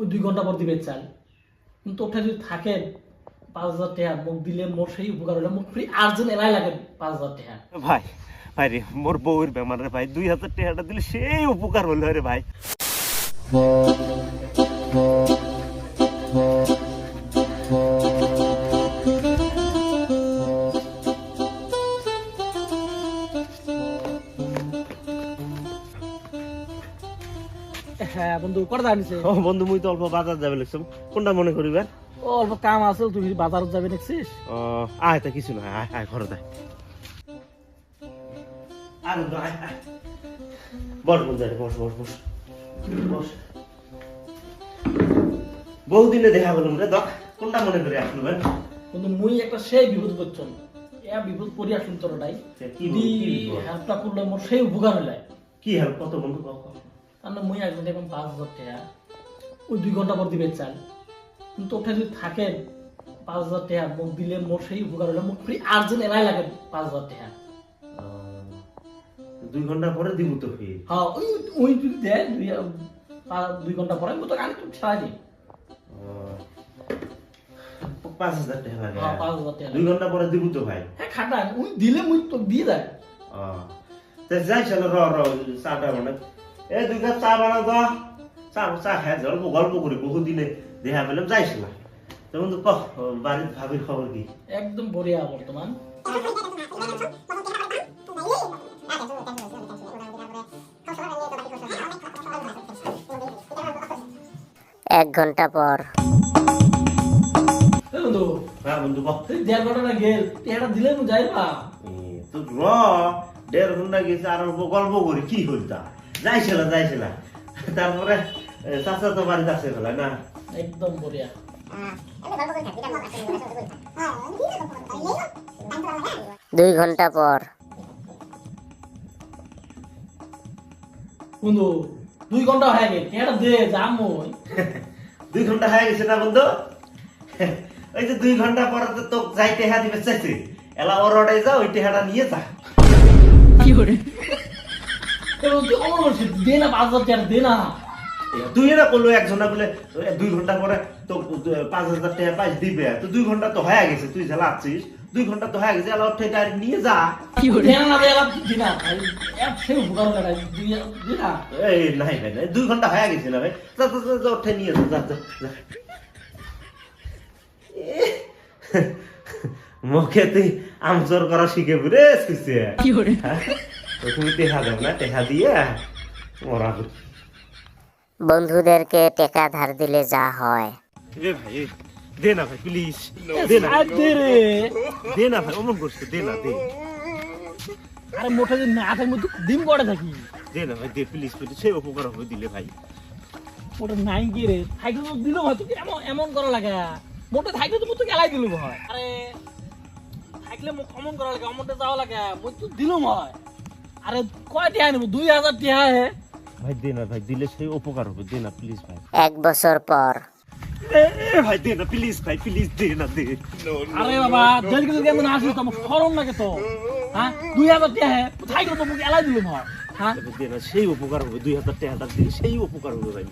ওই 2 ঘন্টা পর দিবে চাল। কিন্তু ওটা যদি থাকে 5,000 টাকা মুখ দিলে মোর সেই উপকার হলে মুখ ফ্রি আর্জেন্ট এলাই লাগে 5,000 টাকা। ভাই ভাই রে মোর বউয়ের বেমার রে ভাই 2,000 টাকাটা দিলে সেই উপকার হলো রে ভাই। হ্যাঁ বন্ধু করে দাঁড়িয়েছে। ও বন্ধু মুই তো অল্প বাজার যাবে লিখছম, কোনটা মনে করিবেন? ও অল্প কাম আছে, তুই বাজার যাবে দেখছিস? ও আয় তা কিছু না, আয় আয় ঘরে দেয়। আর আয় আয় বস বন্ধু, বস বস বস বস। বহুদিনে দেখা করলাম রে, দেখ কোনটা মনে করে আসলবেন? কিন্তু মুই একটা সেই বিপদ করছম, এ বিপদ পড়ি আসুন তোরটাই কি যদি হেল্পটা করলে মোর সেই উপকার হলে। কি হেল্প কত বন্ধু? তাহলে মুই আসবেন দেখুন 5,000 টাকা ওই 2 ঘন্টা পর দিবে চাল। কিন্তু ওটা যদি থাকে 5,000 টাকা মুখ দিলে মোর সেই উপকার হলে মুখ ফ্রি আর্জেন্ট এলাই লাগে 5,000 টাকা। 2 ঘন্টা পরে দিব তো ফি। হ্যাঁ ওই ওই যদি দেয় 2 ঘন্টা পরে আমি তো গাড়ি তো ছাড়াই দিই। 5,000 টাকা লাগে। হ্যাঁ 5,000 টাকা 2 ঘন্টা পরে দিব তো ভাই। হ্যাঁ খাটা ওই দিলে মুই তো দিয়ে দেয়। তে যাই চলো র চাটা বানা। এ 2 কাপ চা বানা দাও। চা হ্যাঁ গল্প করি, বহুদিনে দেখা পেলাম, যাইছিল না। তখন তো কহ বাড়ির ভাবির খবর কি? একদম বড়িয়া বর্তমান। এক ঘন্টা পর। বন্ধু হ্যাঁ বন্ধু কহ। 1.5 ঘন্টা না গেল এটা দিলে মু যাইবা। তো র 1.5 ঘন্টা গেছে আর গল্প করি কি হইতা? যাইছিল তারপরে চাচা তো বাড়িতে আছে ফেলা না? একদম বড়িয়া। 2 ঘন্টা পর। বন্ধু 2 ঘন্টা হয়ে গেল এটা দে যাম মই। 2 ঘন্টা হয়ে গেছে না বন্ধু? ওই যে 2 ঘন্টা পরে তো যাই টেহা দিবে চাইছে, এলা ওর অর্ডার যা, ওই টেহাটা নিয়ে যা। কি করে তুই অমর বলছিস দে না 5,000 টাকা দে না। তুই না করলো একজনা বলে 2 ঘন্টা পরে তো 5,000 টাকা পাইস দিবে, তো 2 ঘন্টা তো হয়ে গেছে, তুই যা লাগছিস 2 ঘন্টা তো হয়ে গেছে, এলা ওর ঠেটা নিয়ে যা। কি করে দে না দেলা দি না ভাই এক সেই উপকার হলে দি না। এই নাই ভাই নাই, 2 ঘন্টা হয়ে গেছে না ভাই, যা যা যা ওর ঠে নিয়ে যা যা যা। মুখে তুই আমচর করা শিখে বুড়ে শিখছে। কি করে তুমি টেহা দেব না, টেহা দিয়ে ওরা বন্ধুদেরকে টাকা ধার দিলে যা হয়। এ ভাই দে না ভাই প্লিজ, দে না দে রে। দে না ভাই, অমন করছে, দে না দে। আরে মোটা যে না থাকে মধ্যে ডিম পড়ে থাকি। দে না ভাই দে প্লিজ, প্লিজ সেই উপকার হবে দিলে ভাই। মোটা নাই কি রে থাইকে তো দিল হয় তুই এমন এমন করা লাগে। মোটা থাইকে তো তুই গেলাই দিলু হয়। আরে থাকলে মোক অমন করা লাগে, অমনটা যাওয়া লাগে মই তো দিলুম হয়। আরে কয় টাকা নিব 2,000 টাকা হে। ভাই দে না ভাই, দিলে সেই উপকার হবে, দে না প্লিজ ভাই। 1 বছর পর। এ ভাই দে না প্লিজ ভাই, প্লিজ দে না দে। আরে বাবা জলদি জলদি এমন আসিস তো আমার শরম লাগে তো। হ্যাঁ 2,000 টাকা হে থাইকে তো মোক গেলাই দিলুম হয়। হ্যাঁ দে না সেই উপকার হবে, 2,000 টাকাটা দিলে সেই উপকার হবে ভাই,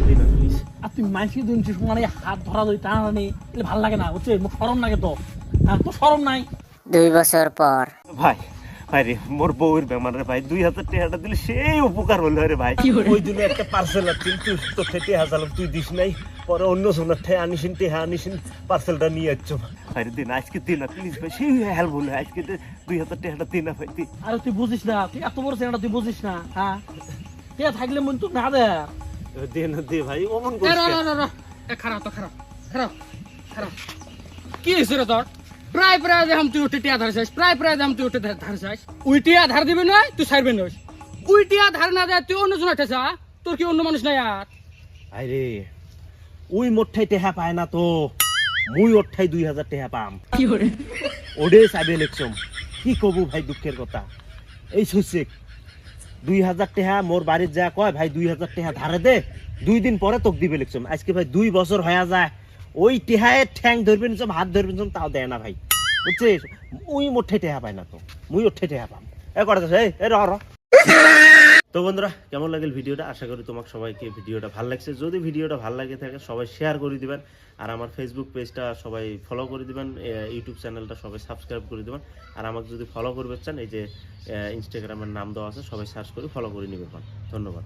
দে না প্লিজ। আর তুই মাইসি দিনছিস মানে হাত ধরা ধরি টানা নেই এলে ভাল লাগে না বুঝছিস, মোক শরম লাগে তো। হ্যাঁ তো শরম নাই। 2 বছর পর। ভাই ভাই রে মোর বউয়ের বেমার রে ভাই, 2,000 টাকাটা দিলে সেই উপকার হলো রে ভাই। ওই দিনে একটা পার্সেল আছে, তুই তো ঠেটে হাজালাম, তুই দিস নাই, পরে অন্য জনের ঠে আনিসিন টেহা আনিসিন পার্সেলটা নিয়ে যাচ্ছ। ভাই রে দিন আজকে দিন না প্লিজ ভাই, সেই হেল্প হলো আজকে 2,000 টাকাটা দিন না ভাই। আরে তুই বুঝিস না, তুই এত বড় ছেলেটা তুই বুঝিস না। হ্যাঁ কে থাকলে মন তুই না দে। দে না দে ভাই, অমন করছিস। খারাপ তো খারাপ খারাপ খারাপ কি হয়েছে রে তোর? প্রায় প্রায় দেখাম তুই উঠে টিয়া ধার চাইস, প্রায় দেখাম তুই উঠে ধার চাইস। উইটিয়া ধার দিবি নয় তুই ছাড়বি নয়, উইটিয়া ধার না দেয় তুই অন্য জন চা, তোর কি অন্য মানুষ নাই আর? আরে ওই মোটঠাই টেহা পায় না তো, মুই ওঠাই 2,000 টাকা পাম। কি করে ওডে সাইবে ইলেকশন কি কবু ভাই, দুঃখের কথা এই সুসে 2,000 টাকা মোর বাড়ির যা কয় ভাই 2,000 টাকা ধারে দে, 2 দিন পরে তোকে দিবে ইলেকশন। আজকে ভাই 2 বছর হয়ে যায়, ওই টেহায় ঠ্যাং ধরবেন সব, হাত ধরবেন সব, তাও দেয় না ভাই বুঝছিস। ওই মোটঠাই টেহা পায় না তো, মুই ওঠাই টেহা পাম। এ করা এ র তো বন্ধুরা কেমন লাগল ভিডিওটা, আশা করি তোমাকে সবাইকে ভিডিওটা ভালো লাগছে। যদি ভিডিওটা ভালো লাগে থাকে সবাই শেয়ার করে দিবেন, আর আমার ফেসবুক পেজটা সবাই ফলো করে দিবেন, ইউটিউব চ্যানেলটা সবাই সাবস্ক্রাইব করে দিবেন। আর আমাকে যদি ফলো করবে চান, এই যে ইনস্টাগ্রামের নাম দেওয়া আছে, সবাই সার্চ করে ফলো করে নিবে। ধন্যবাদ।